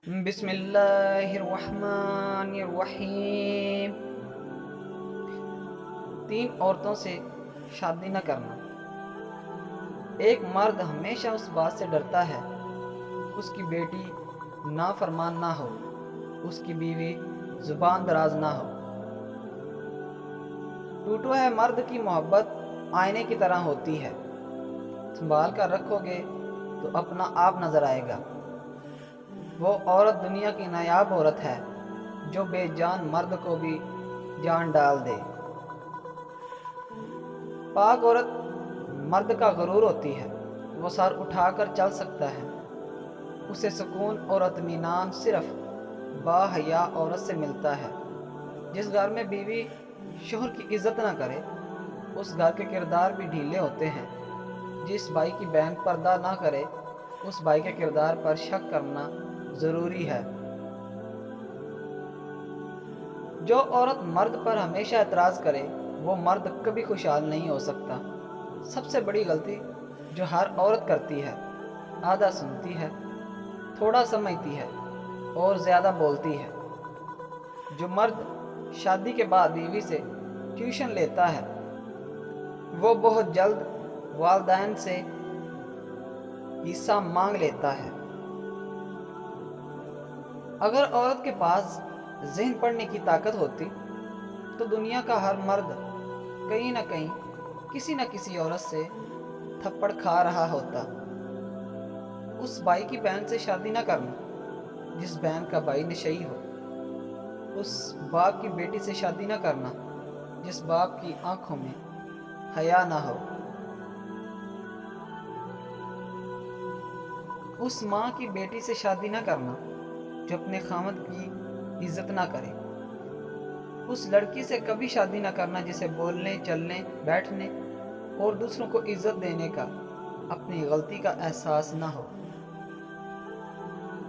بسم اللہ الرحمن الرحیم۔ تین عورتوں سے شادی نہ کرنا۔ ایک مرد ہمیشہ اس بات سے ڈرتا ہے اس کی بیٹی نافرمان نہ ہو، اس کی بیوی زبان دراز نہ ہو۔ ٹوٹو ہے مرد کی محبت آئینے کی طرح ہوتی ہے، سنبھال کر رکھو گے تو اپنا آپ نظر آئے گا۔ وہ عورت دنیا کی نایاب عورت ہے جو بے جان مرد کو بھی جان ڈال دے۔ پاک عورت مرد کا غرور ہوتی ہے، وہ سر اٹھا کر چل سکتا ہے۔ اسے سکون اور اطمینان صرف باحیا عورت سے ملتا ہے۔ جس گھر میں بیوی شوہر کی عزت نہ کرے اس گھر کے کردار بھی ڈھیلے ہوتے ہیں۔ جس بھائی کی بہن پردہ نہ کرے اس بھائی کے کردار پر شک کرنا ضروری ہے۔ جو عورت مرد پر ہمیشہ اعتراض کرے وہ مرد کبھی خوشحال نہیں ہو سکتا۔ سب سے بڑی غلطی جو ہر عورت کرتی ہے، آدھا سنتی ہے، تھوڑا سمجھتی ہے اور زیادہ بولتی ہے۔ جو مرد شادی کے بعد بیوی سے ٹیوشن لیتا ہے وہ بہت جلد والدین سے حصہ مانگ لیتا ہے۔ اگر عورت کے پاس ذہن پڑھنے کی طاقت ہوتی تو دنیا کا ہر مرد کہیں نہ کہیں کسی نہ کسی عورت سے تھپڑ کھا رہا ہوتا۔ اس بھائی کی بہن سے شادی نہ کرنا جس بہن کا بھائی نشئی ہو۔ اس باپ کی بیٹی سے شادی نہ کرنا جس باپ کی آنکھوں میں حیا نہ ہو۔ اس ماں کی بیٹی سے شادی نہ کرنا جو اپنے خامد کی عزت نہ کرے۔ اس لڑکی سے کبھی شادی نہ کرنا جسے بولنے، چلنے، بیٹھنے اور دوسروں کو عزت دینے کا اپنی غلطی کا احساس نہ ہو۔